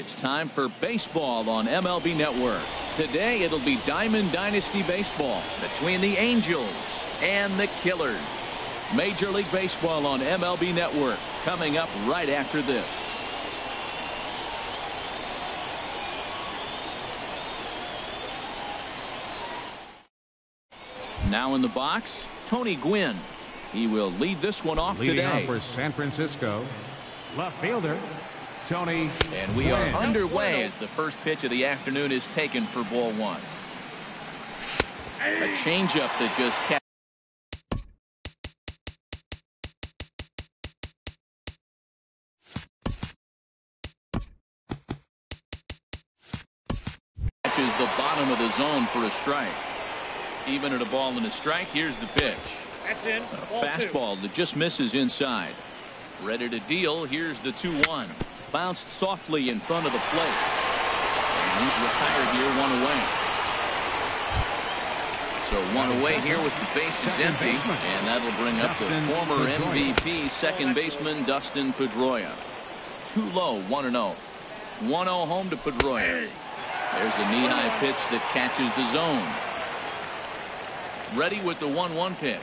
It's time for baseball on MLB Network. Today it'll be Diamond Dynasty baseball between the Angels and the Killers. Major League Baseball on MLB Network coming up right after this. Now in the box, Tony Gwynn. He will lead this one off Leading today. off for San Francisco, left fielder Tony. And we are underway as the first pitch of the afternoon is taken for ball one. A changeup that just catches the bottom of the zone for a strike. Even at a ball and a strike, here's the pitch. That's in. A fastball that just misses inside. Ready to deal. Here's the 2-1. Bounced softly in front of the plate. And he's retired here, one away. So one away here with the bases empty. And that'll bring up the former MVP second baseman Dustin Pedroia. Too low, 1-0. 1-0 home to Pedroia. There's a knee-high pitch that catches the zone. Ready with the 1-1 pitch.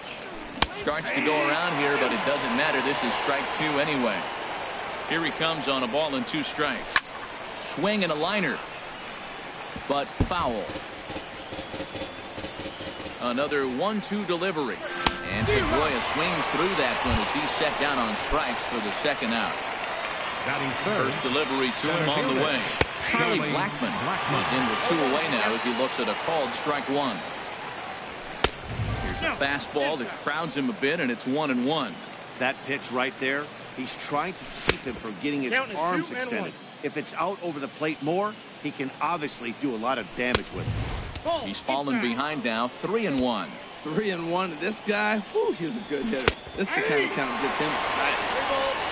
Starts to go around here, but it doesn't matter. This is strike two anyway. Here he comes on a ball and two strikes. Swing and a liner, but foul. Another 1-2 delivery. And Pedroia swings through that one as he's set down on strikes for the second out. First delivery to him on the way. Charlie Blackmon is in with two away now as he looks at a called strike one. Here's a fastball that crowds him a bit, and it's 1-1. That pitch right there, he's trying to keep him from getting his arms extended. If it's out over the plate more, he can obviously do a lot of damage with it. He's fallen behind now, 3-1. 3-1. This guy, whew, he's a good hitter. This is the kind of gets him excited.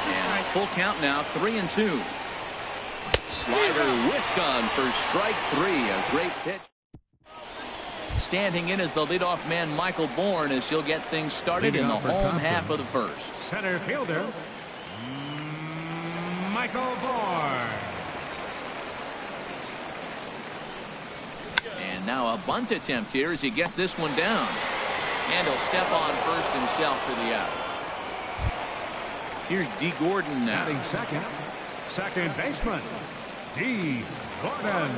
And full count now, 3-2. Slider whiffed on for strike three. A great pitch. Standing in as the leadoff man, Michael Bourne, as he'll get things started in the home half of the first. Center fielder Michael Bourne. And now a bunt attempt here as he gets this one down. And he'll step on first himself for the out. Here's D. Gordon now. Batting second baseman D. Gordon.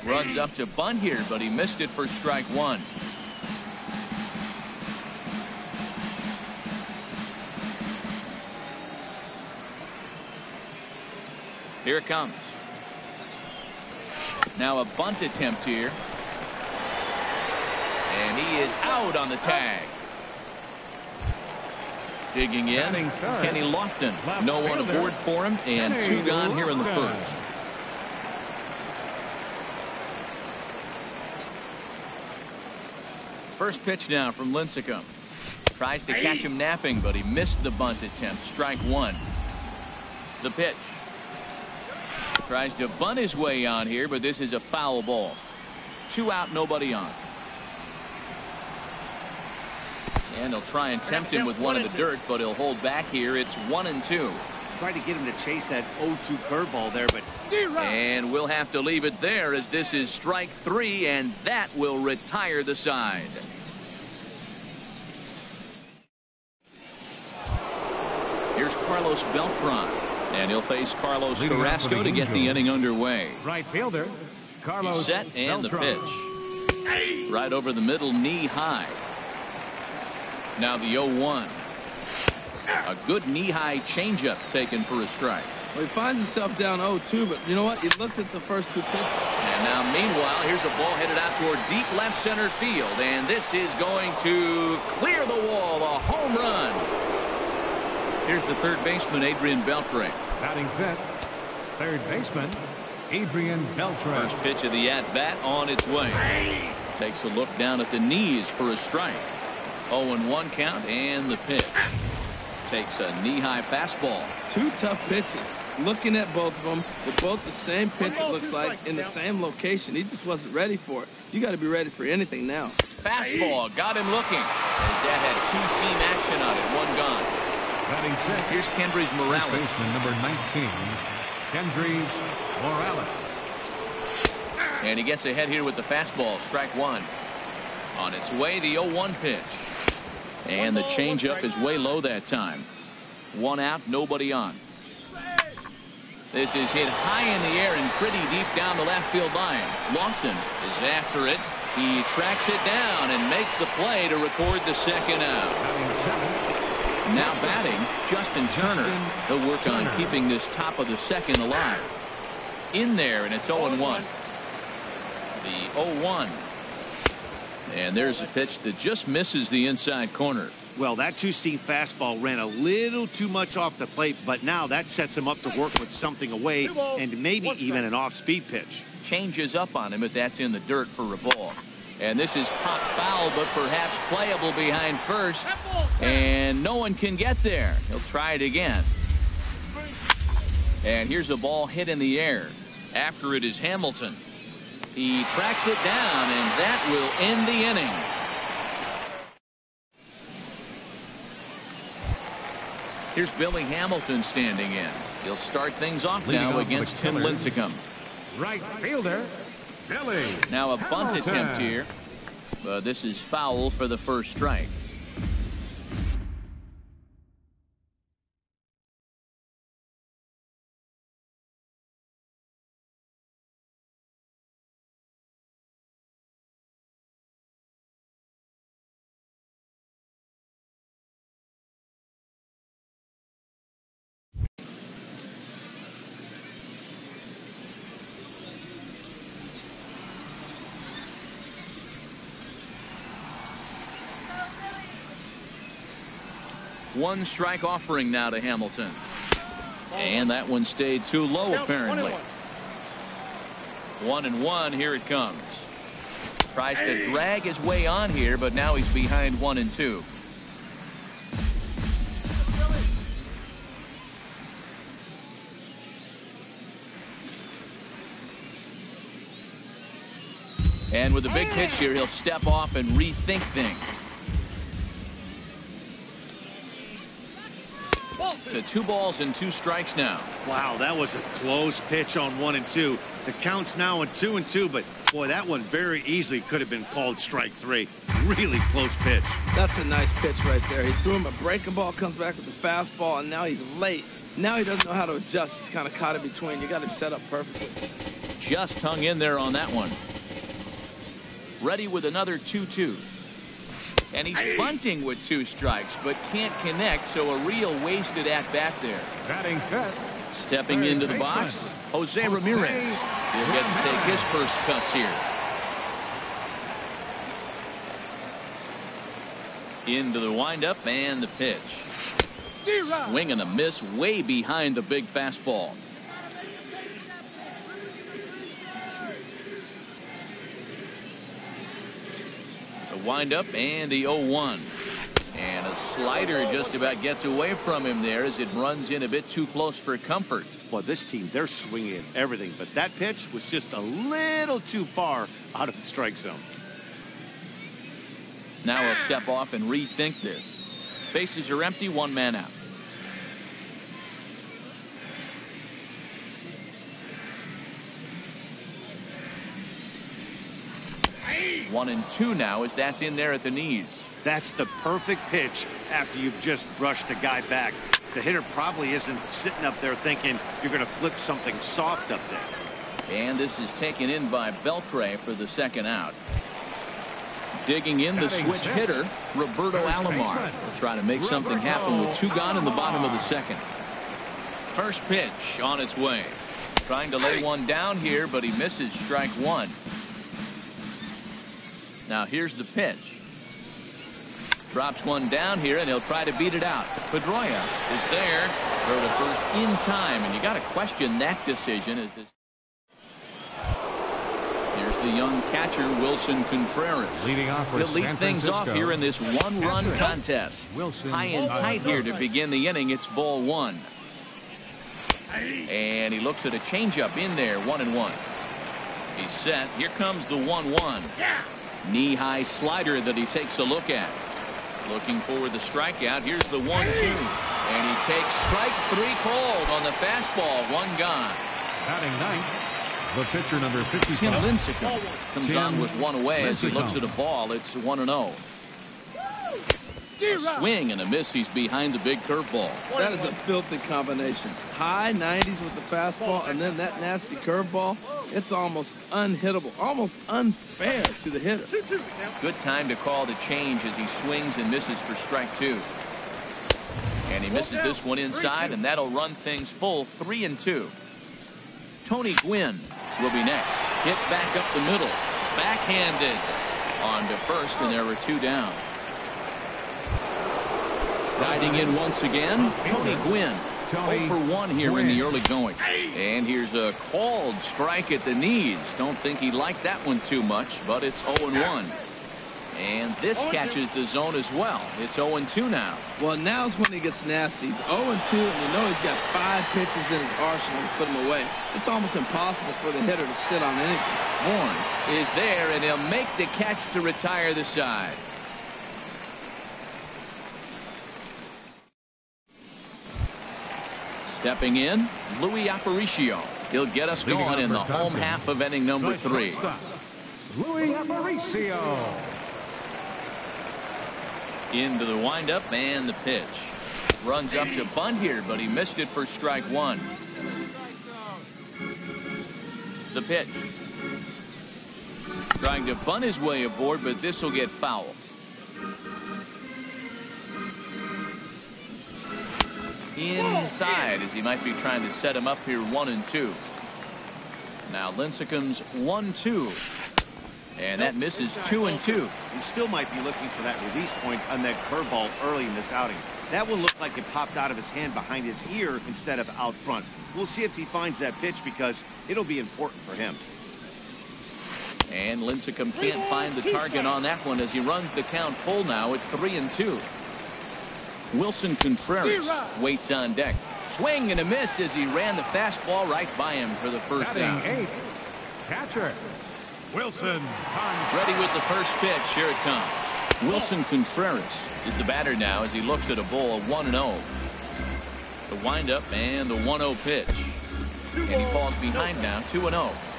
Runs up to bunt here, but he missed it for strike one. Here it comes. Now a bunt attempt here. And he is out on the tag. Digging in, Kenny Lofton. No one aboard for him, and two gone here in the first. First pitch now from Lincecum. Tries to catch him napping, but he missed the bunt attempt. Strike one. The pitch. Tries to bunt his way on here, but this is a foul ball. 2 out, nobody on. And they'll try and tempt him with one in the dirt, but he'll hold back here. It's 1-2. Tried to get him to chase that 0-2 curveball there, but and we'll have to leave it there as this is strike three, and that will retire the side. Here's Carlos Beltran, and he'll face Carlos Carrasco to get the inning underway. Right fielder Carlos He's set, and Beltran. The pitch. Right over the middle, knee high. Now the 0-1. A good knee-high changeup taken for a strike. Well, he finds himself down 0-2, but you know what? He looked at the first two pitches. And now, meanwhile, here's a ball headed out toward deep left center field, and this is going to clear the wall. A home run. Here's the third baseman, Adrian Beltre. Batting fifth, third baseman Adrian Beltre. First pitch of the at-bat on its way. Takes a look down at the knees for a strike. 0-1 count, and the pitch. Takes a knee-high fastball. Two tough pitches. Looking at both of them, they're both the same pitch, it looks like, in the same location. He just wasn't ready for it. You got to be ready for anything now. fastball got him looking, as that had two-seam action on it, one gone. Here's Kendrys Morales. Baseman number 19, Kendrys Morales. And he gets ahead here with the fastball, strike one. On its way, the 0-1 pitch. And the changeup is way low that time. One out, nobody on. This is hit high in the air and pretty deep down the left field line. Lofton is after it. He tracks it down and makes the play to record the second out. Now batting, Justin Turner. He'll work on keeping this top of the second alive. In there, and it's 0-1. The 0-1. And there's a pitch that just misses the inside corner. Well, that two-seam fastball ran a little too much off the plate, but now that sets him up to work with something away and maybe even an off-speed pitch. Changes up on him if that's in the dirt for a ball. And this is pop foul, but perhaps playable behind first. And no one can get there. He'll try it again. And here's a ball hit in the air. After it is Hamilton. He tracks it down, and that will end the inning. Here's Billy Hamilton standing in. He'll start things off now against Tim Lincecum. Right fielder, Billy. Now a bunt attempt here. But this is foul for the first strike. One strike offering now to Hamilton. And that one stayed too low, apparently. 1-1, here it comes. Tries to drag his way on here, but now he's behind 1-2. And with a big pitch here, he'll step off and rethink things. To 2 balls and 2 strikes now. Wow, that was a close pitch on 1-2. The count's now at 2-2, but boy, that one very easily could have been called strike 3. Really close pitch. That's a nice pitch right there. He threw him a breaking ball, comes back with the fastball, and now he's late. Now he doesn't know how to adjust. He's kind of caught in between. You got him set up perfectly. Just hung in there on that one. Ready with another 2-2. And he's bunting with 2 strikes, but can't connect, so a real wasted at-bat there. Batting fifth. Stepping into the box, Jose Ramirez. He'll get to take his first cuts here. Into the windup and the pitch. Swing and a miss way behind the big fastball. Windup and the 0-1. And a slider just about gets away from him there as it runs in a bit too close for comfort. Well, this team, they're swinging at everything, but that pitch was just a little too far out of the strike zone. Now he'll step off and rethink this. Bases are empty, 1 man out. One and 2 now as that's in there at the knees. That's the perfect pitch after you've just brushed a guy back. The hitter probably isn't sitting up there thinking you're going to flip something soft up there. And this is taken in by Beltre for the second out. Digging in the switch hitter, Roberto Alomar. Will try to make something happen with 2 gone in the bottom of the second. First pitch on its way. Trying to lay one down here, but he misses strike 1. Now here's the pitch. Drops one down here, and he'll try to beat it out. Pedroia is there. Throw to first in time, and you got to question that decision. As this. Here's the young catcher, Wilson Contreras. He'll lead things off here in this 1-run contest. High and tight here to begin the inning. It's ball 1. And he looks at a changeup in there, 1-1. He's set. Here comes the 1-1. Knee-high slider that he takes a look at. Looking for the strikeout. Here's the 1-2. And he takes strike 3 called on the fastball. 1 gone. Batting ninth, the pitcher number 55. Tim Lincecum comes on with 1 away as he looks at a ball. It's 1-0. A swing and a miss. He's behind the big curveball. That is a filthy combination. High 90s with the fastball and then that nasty curveball. It's almost unhittable, almost unfair to the hitter. Good time to call the change as he swings and misses for strike 2. And he misses this one inside, and that'll run things full 3-2. Tony Gwynn will be next. Hit back up the middle. Backhanded on to first, and there were 2 down. Guiding in once again, Tony Gwynn. 0 for 1 here in the early going. And here's a called strike at the knees. Don't think he liked that one too much, but it's 0-1. And this catches the zone as well. It's 0-2 now. Well, now's when he gets nasty. He's 0-2, and you know he's got 5 pitches in his arsenal to put him away. It's almost impossible for the hitter to sit on anything. Horn is there, and he'll make the catch to retire the side. Stepping in, Louis Aparicio. He'll get us going in the home half of inning number 3. Louis Aparicio. Into the windup and the pitch. Runs up to bunt here, but he missed it for strike 1. The pitch. Trying to bunt his way aboard, but this will get foul. Inside as he might be trying to set him up here 1-2. Now Lincecum's 1-2. And that misses 2-2. He still might be looking for that release point on that curveball early in this outing. That one looked like it popped out of his hand behind his ear instead of out front. We'll see if he finds that pitch because it'll be important for him. And Lincecum can't find the target on that one as he runs the count full now at 3-2. Wilson Contreras waits on deck. Swing and a miss as he ran the fastball right by him for the first down. Batting 8, catcher Wilson. Ready with the first pitch. Here it comes. Wilson Contreras is the batter now as he looks at a ball of 1-0. The windup and the 1-0 pitch. And he falls behind now 2-0.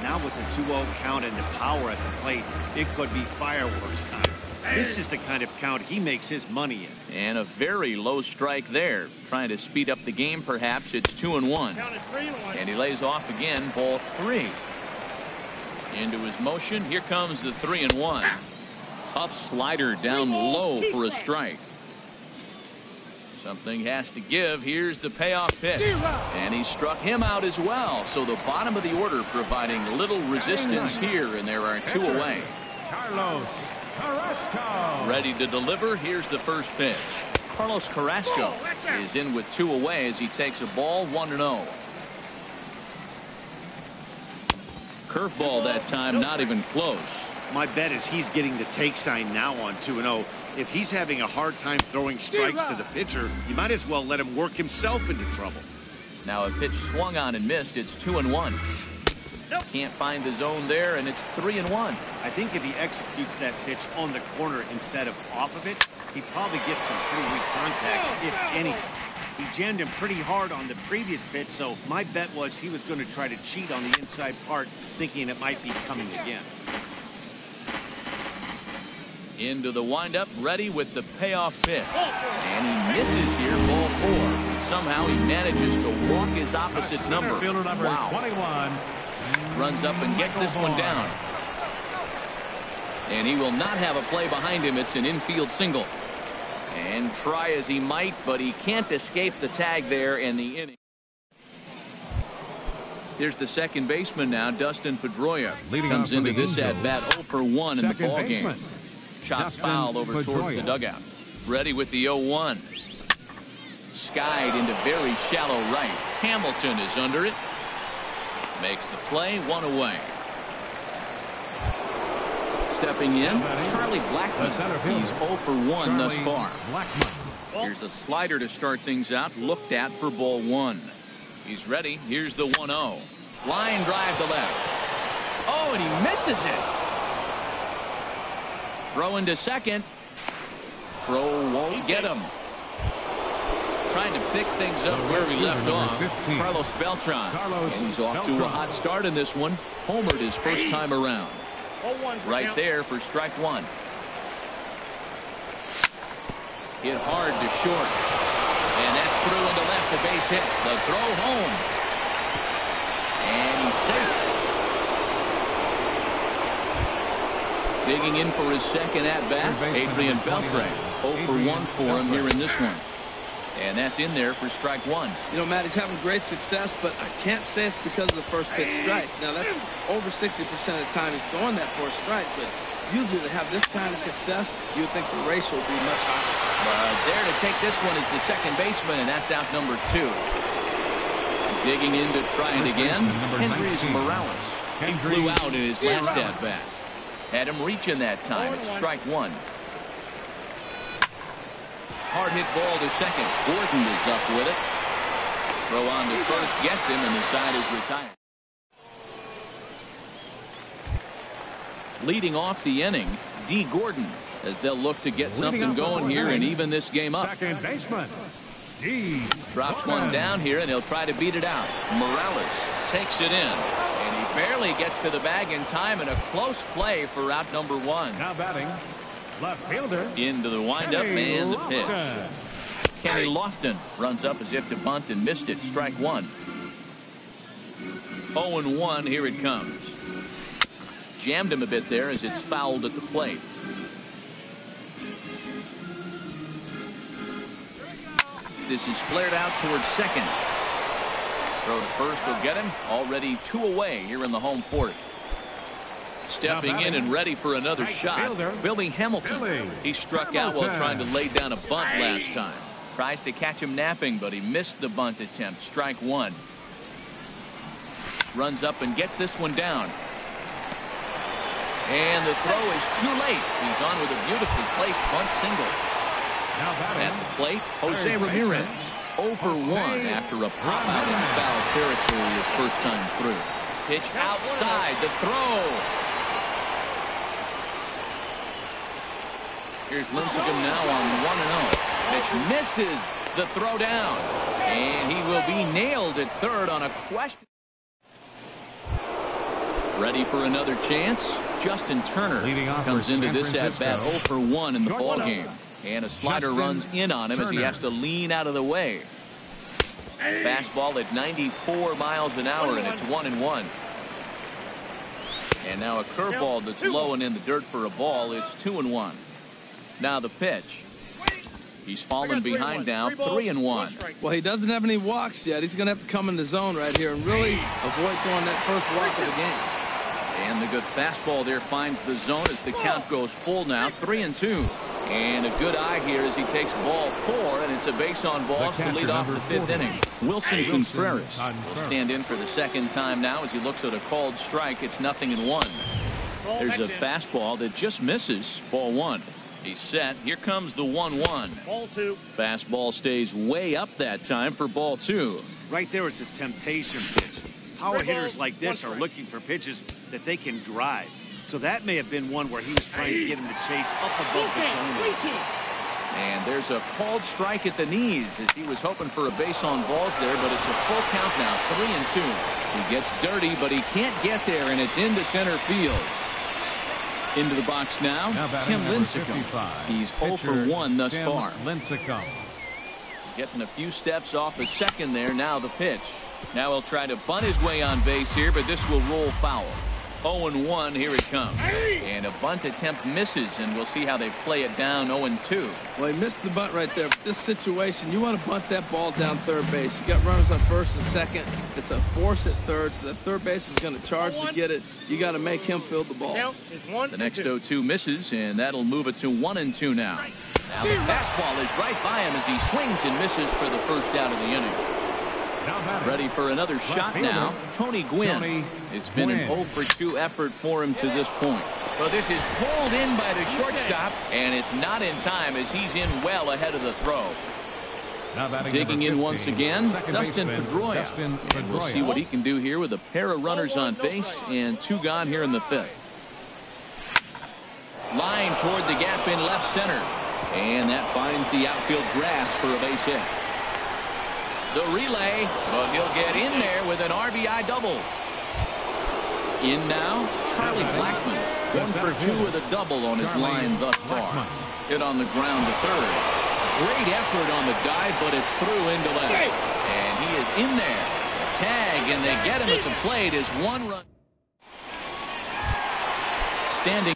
Now with the 2-0 count and the power at the plate, it could be fireworks time. This is the kind of count he makes his money in. And a very low strike there. Trying to speed up the game perhaps. It's 2-1. And he lays off again, ball 3. Into his motion. Here comes the 3-1. Tough slider down low for a strike. Something has to give. Here's the payoff pitch. And he struck him out as well. So the bottom of the order providing little resistance here, and there are 2 away. Carlos Carrasco. Ready to deliver. Here's the first pitch. Carlos Carrasco is in with 2 away as he takes a ball 1-0. Curveball that time, not even close. My bet is he's getting the take sign now on 2-0. If he's having a hard time throwing strikes to the pitcher, you might as well let him work himself into trouble. Now a pitch swung on and missed. It's 2-1. Can't find the zone there, and it's 3-1. I think if he executes that pitch on the corner instead of off of it, he probably gets some pretty weak contact, if anything. He jammed him pretty hard on the previous pitch, so my bet was he was going to try to cheat on the inside part, thinking it might be coming again. Into the windup, ready with the payoff pitch. And he misses here, ball 4. Somehow he manages to walk his opposite number. Wow. 21. Runs up and gets this one down. And he will not have a play behind him. It's an infield single. And try as he might, but he can't escape the tag there in the inning. Here's the second baseman now, Dustin Pedroia. Comes into this at-bat 0 for 1 in the ballgame. Chopped foul over towards the dugout. Ready with the 0-1. Skied into very shallow right. Hamilton is under it. Makes the play, 1 away. Stepping in, Charlie Blackmon. He's 0 for 1 thus far. Here's a slider to start things out. Looked at for ball 1. He's ready. Here's the 1-0. Line drive to left. Oh, and he misses it. Throw into second. Throw won't get him. Trying to pick things up where we left off. Carlos Beltran. And he's off to a hot start in this one. Homered his first time around. Right there for strike one. Hit hard to short. And that's through into left, a base hit. The throw home. And he's safe. Digging in for his second at-bat, Adrian Beltre. 0 for 1 for him here in this one. And that's in there for strike one. You know, Matt, he's having great success, but I can't say it's because of the first pitch strike. Now, that's over 60% of the time he's throwing that for a strike, but usually to have this kind of success, you would think the ratio would be much higher. There to take this one is the second baseman, and that's out number 2. Digging in to try it again, Henry's Morales. He flew out in his last at-bat. Had him reaching that time. It's strike one. Hard hit ball to second. Gordon is up with it. Throw on to first, gets him, and the side is retired. Leading off the inning, D. Gordon, as they'll look to get something going here and even this game up. Second baseman, D. Drops one down here, and he'll try to beat it out. Morales takes it in, and he barely gets to the bag in time, and a close play for out number 1. Now batting, left fielder. Into the windup and the pitch. Kenny Lofton runs up as if to bunt and missed it. Strike one. 0-1. Here it comes. Jammed him a bit there as it's fouled at the plate. This is flared out towards second. Throw to first will get him. Already 2 away here in the home fourth. Stepping in and ready for another shot, Billy Hamilton. He struck out while trying to lay down a bunt last time. Tries to catch him napping, but he missed the bunt attempt. Strike one. Runs up and gets this one down. And the throw is too late. He's on with a beautifully placed bunt single. At the plate, Jose Ramirez. 0 for 1 after a pop out in foul territory his first time through. Pitch outside, the throw. Here's Lincecum now on 1-0. Pitch misses the throw down. And he will be nailed at third on a question. Ready for another chance. Justin Turner comes into this at-bat 0 for 1 in the ball game. And a slider runs in on him as he has to lean out of the way. Fastball at 94 miles an hour, and it's 1-1. And now a curveball that's low and in the dirt for a ball. It's 2-1. Now the pitch. He's fallen behind now, 3-1. Well, he doesn't have any walks yet. He's going to have to come in the zone right here and really avoid throwing that first walk of the game. And the good fastball there finds the zone as the count goes full now, 3-2. And a good eye here as he takes ball 4, and it's a base on balls to lead off the 5th inning. Wilson Contreras will stand in for the second time now as he looks at a called strike. It's 0-1. There's a fastball that just misses. Ball 1. He's set. Here comes the 1-1. Ball 2. Fastball stays way up that time for ball 2. Right there is a temptation pitch. Power hitters like this are looking for pitches that they can drive. So that may have been one where he was trying to get him to chase up above the zone. And there's a called strike at the knees as he was hoping for a base on balls there, but it's a full count now, 3-2. He gets dirty, but he can't get there, and it's into center field. Into the box now Tim Lincecum. He's 0 for 1 thus far. Lincecum. Getting a few steps off a second there. Now the pitch. Now he'll try to bunt his way on base here, but this will roll foul. 0-1, here it comes. And a bunt attempt misses, and we'll see how they play it down 0-2. Well, he missed the bunt right there. This situation, you want to bunt that ball down third base. You got runners on first and second. It's a force at third, so the third baseman's going to charge to get it. You got to make him field the ball. The next 0-2 misses, and that'll move it to 1-2 now. Now the fastball is right by him as he swings and misses for the first out of the inning. Ready for another shot now, Tony Gwynn. It's been an 0 for 2 effort for him to this point. So this is pulled in by the shortstop, and it's not in time as he's in well ahead of the throw. Digging in once again, Dustin Pedroia. And we'll see what he can do here with a pair of runners on base and 2 gone here in the 5th. Line toward the gap in left center. And that finds the outfield grass for a base hit. The relay, but he'll get in there with an RBI double. In now, Charlie Blackmon. 1 for 2 with a double on his line thus far. Hit on the ground to third. Great effort on the dive, but it's through into left. And he is in there. Tag, and they get him at the plate as 1 run. Standing.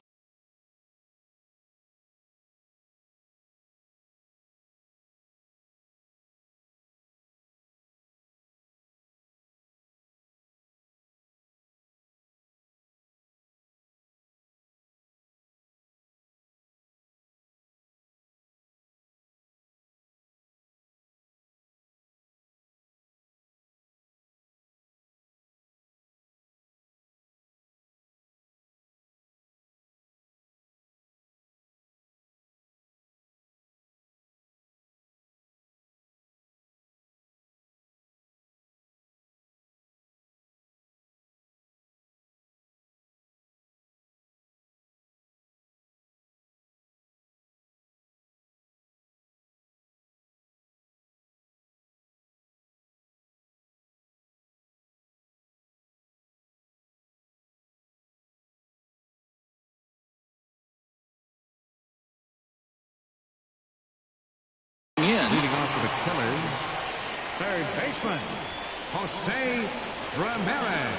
Leading off for the Killers, third baseman, Jose Ramirez.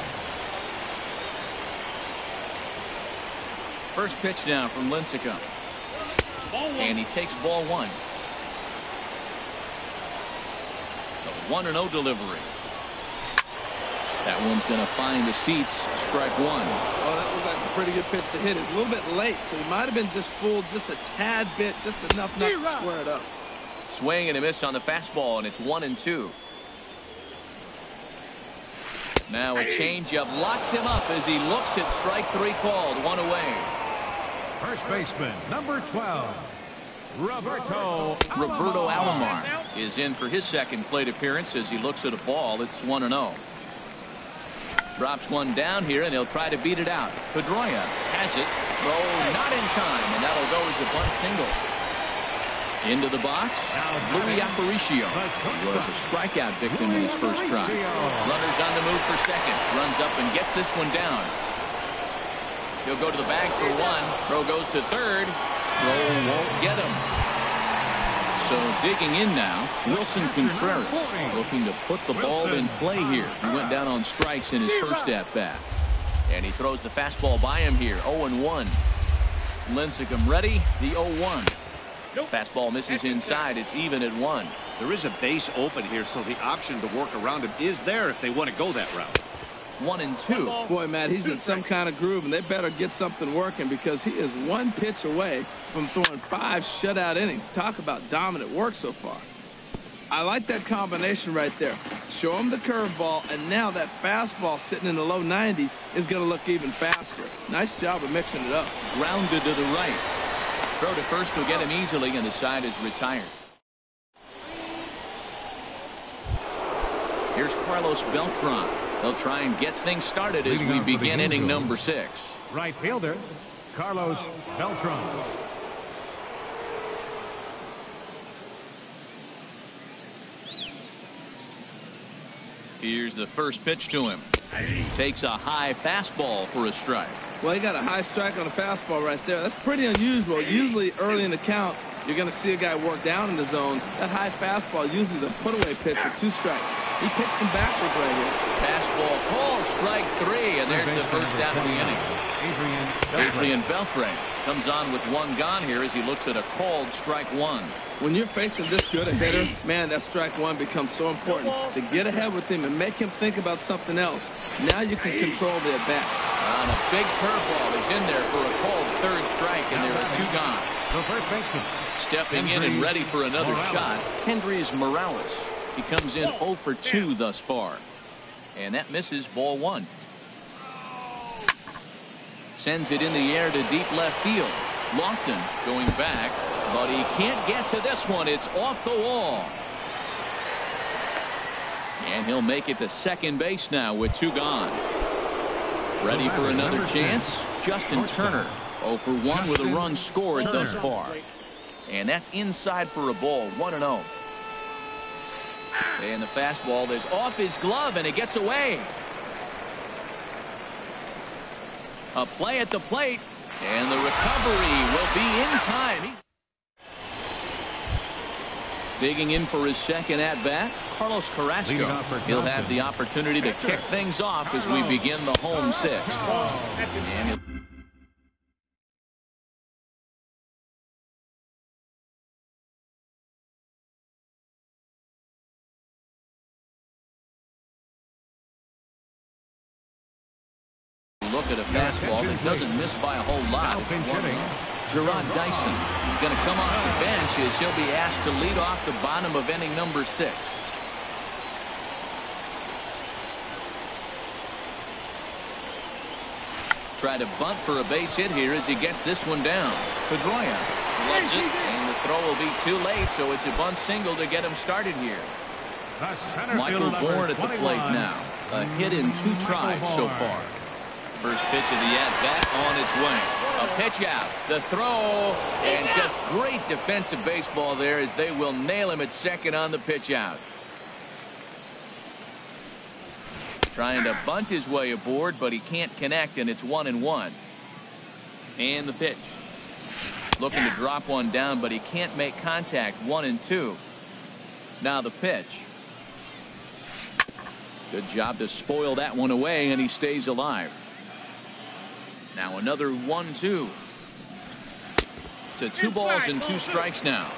First pitch now from Lincecum. And he takes ball 1. The 1-0 delivery. That one's going to find the seats. Strike 1. Oh, that looked like a pretty good pitch to hit it. A little bit late, so he might have been just fooled just a tad bit, just enough not to square it up. Swing and a miss on the fastball, and it's 1-2. Now a changeup locks him up as he looks at strike 3 called. 1 away. First baseman, number 12, Roberto Alomar is in for his second plate appearance as he looks at a ball. It's 1-0. Drops one down here, and he'll try to beat it out. Pedroia has it. Oh, not in time, and that'll go as a bunt single. Into the box, Louis Aparicio was a strikeout victim in his first try. Runners on the move for second. Runs up and gets this one down. He'll go to the bag for 1. Throw goes to third. Throw won't get him. So digging in now, Wilson Contreras looking to put the ball in play here. He went down on strikes in his first at-bat. And he throws the fastball by him here. 0-1. Lincecum ready. The 0-1. Fastball misses inside. It's even at 1. There is a base open here, so the option to work around him is there if they want to go that route. 1-2. Boy, Matt, he's in some kind of groove, and they better get something working because he is 1 pitch away from throwing 5 shutout innings. Talk about dominant work so far. I like that combination right there. Show him the curveball, and now that fastball sitting in the low 90s is going to look even faster. Nice job of mixing it up. Grounded to the right. Throw to first will get him easily, and the side is retired. Here's Carlos Beltran. They'll try and get things started as we begin inning number 6. Right fielder, Carlos Beltran. Here's the first pitch to him. Takes a high fastball for a strike. Well, he got a high strike on a fastball right there. That's pretty unusual. Usually early in the count, you're going to see a guy work down in the zone. That high fastball, usually the put-away pitch with 2 strikes. He pitched him backwards right here. Fastball called, strike 3, and there's the first out of the inning. Adrian Beltre comes on with 1 gone here as he looks at a called strike 1. When you're facing this good a hitter, man, that strike 1 becomes so important to get ahead with him and make him think about something else. Now you can control the at-bat. On a big curveball is in there for a called 3rd strike, and there are 2 gone. The first baseman. Stepping in and ready for another shot, Kendrys Morales. He comes in 0 for 2 thus far. And that misses ball 1. Sends it in the air to deep left field. Lofton going back, but he can't get to this one. It's off the wall. And he'll make it to second base now with 2 gone. Ready for another chance? Justin Turner 0 for 1 with a run scored thus far. And that's inside for a ball, 1-0. And the fastball is off his glove, and it gets away. A play at the plate, and the recovery will be in time. Digging in for his second at-bat, Carlos Carrasco. He'll have the opportunity to kick things off as we begin the home sixth. And look at a fastball that doesn't miss by a whole lot. Gerard Dyson is going to come off the bench as he'll be asked to lead off the bottom of inning number 6. Try to bunt for a base hit here as he gets this one down. Pedroia loves it, and the throw will be too late, so it's a bunt single to get him started here. Michael Bourne at the plate now. A hit in 2 tries so far. First pitch of the at-bat on its way. A pitch out, the throw, and just great defensive baseball there as they will nail him at second on the pitch out. Trying to bunt his way aboard, but he can't connect, and it's 1-1. And the pitch. Looking to drop one down, but he can't make contact, 1-2. Now the pitch. Good job to spoil that one away, and he stays alive. Now another 1-2. To 2 balls and 2 strikes now.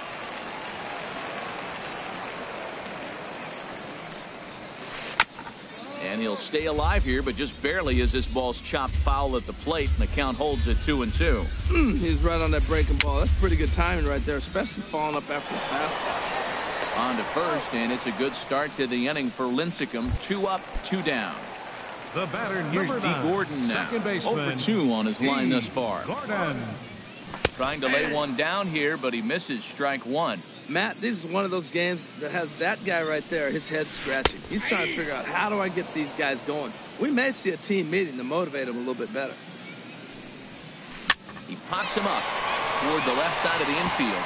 And he'll stay alive here, but just barely as this ball's chopped foul at the plate, and the count holds at 2-2. He's right on that breaking ball. That's pretty good timing right there, especially falling up after the fastball. On to first, and it's a good start to the inning for Lincecum. 2 up, 2 down. The batter, here's D. Gordon now. 0 for 2 on his line thus far. Trying to lay one down here, but he misses strike 1. Matt, this is one of those games that has that guy right there, his head scratching. He's trying to figure out, how do I get these guys going? We may see a team meeting to motivate him a little bit better. He pops him up toward the left side of the infield.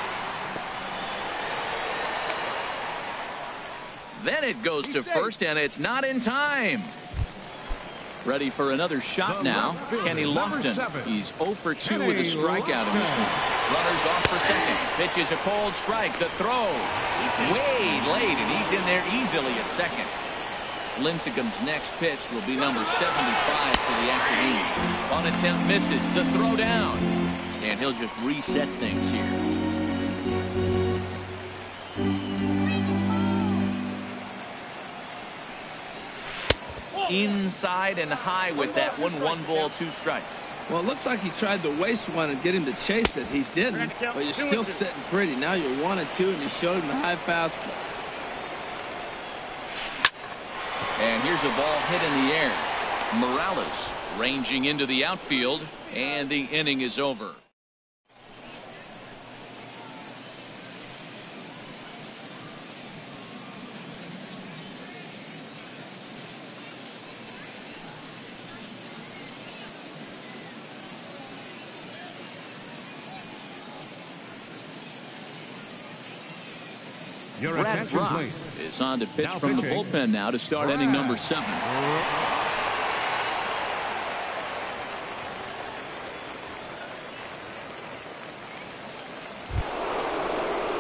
Then it goes to first, and it's not in time. Ready for another shot now. Kenny Lofton. He's 0 for 2 with a strikeout in this one. Runners off for second. Pitch is a cold strike. The throw way late, and he's in there easily at second. Lincecum's next pitch will be number 75 for the afternoon. On attempt misses. The throw down. And he'll just reset things here. Inside and high with that one. 1 ball, 2 strikes. Well, it looks like he tried to waste one and get him to chase it. He didn't, but you're still sitting pretty. Now you're 1-2, and he showed him the high fastball. And here's a ball hit in the air. Morales ranging into the outfield, and the inning is over. Brad Brock is on to pitch from the bullpen now to start inning number 7.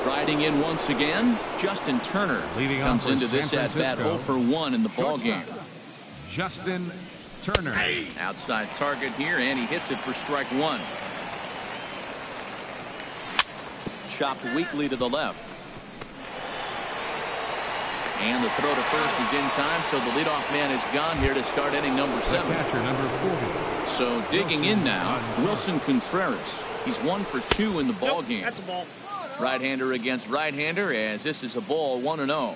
Riding in once again, Justin Turner comes into this at-bat 0 for 1 in the ballgame. Justin Turner. Outside target here, and he hits it for strike 1. Chopped weakly to the left. And the throw to first is in time, so the leadoff man is gone here to start inning number 7. Catcher, number 40. So digging in now, Wilson Contreras. He's 1 for 2 in the ball game. That's a ball. Right-hander against right-hander, as this is a ball, 1-0.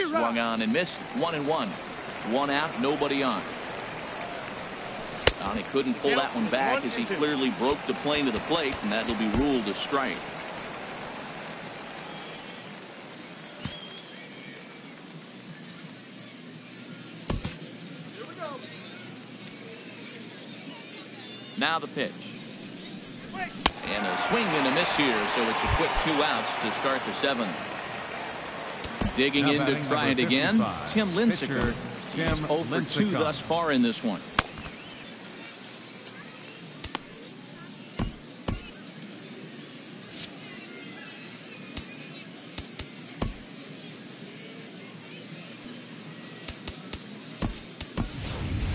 Swung on and missed, 1-1. 1 out, nobody on. And he couldn't pull that one back as he clearly broke the plane to the plate, and that will be ruled a strike. Now the pitch. And a swing and a miss here, so it's a quick 2 outs to start the 7th. Digging in to try it again, Tim Lincecum. He's 0 for 2 thus far in this one.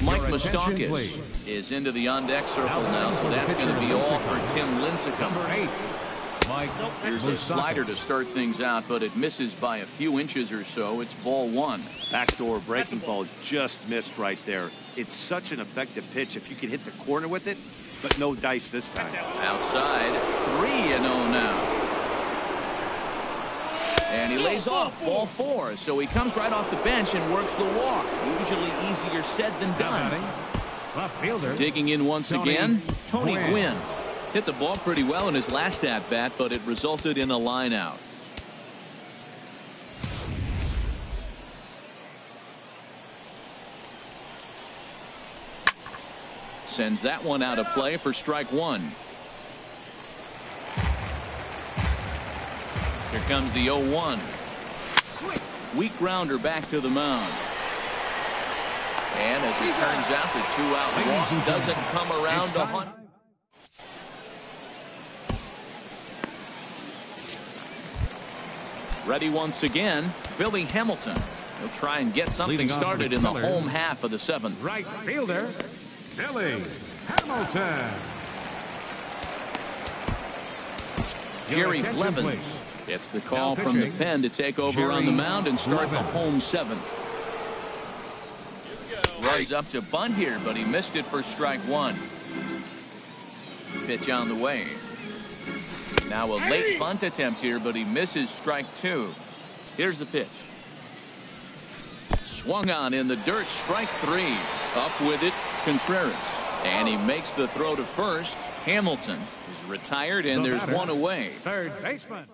Mike Moustakas is into the on-deck circle now, so that's going to be all for Tim Lincecum. Here's a slider to start things out, but it misses by a few inches or so. It's ball 1. Backdoor breaking ball just missed right there. It's such an effective pitch if you can hit the corner with it, but no dice this time. Outside, 3-0 now. And he lays off ball 4, so he comes right off the bench and works the walk. Usually easier said than done. Left fielder. Digging in once again, Tony Gwynn. Hit the ball pretty well in his last at-bat, but it resulted in a line out. Sends that one out of play for strike 1. Here comes the 0-1. Weak grounder back to the mound. And as it turns out, the 2-out walk doesn't come around to hunt. Ready once again, Billy Hamilton. He'll try and get something started in the home half of the 7th. Right fielder, Billy Hamilton. Jerry Blevins gets the call from the pen to take over on the mound and start the home 7th. Rise up to bunt here, but he missed it for strike 1. Pitch on the way. Now a late bunt attempt here, but he misses strike 2. Here's the pitch. Swung on in the dirt, strike 3. Up with it, Contreras. And he makes the throw to first. Hamilton is retired, and there's one away. Third baseman.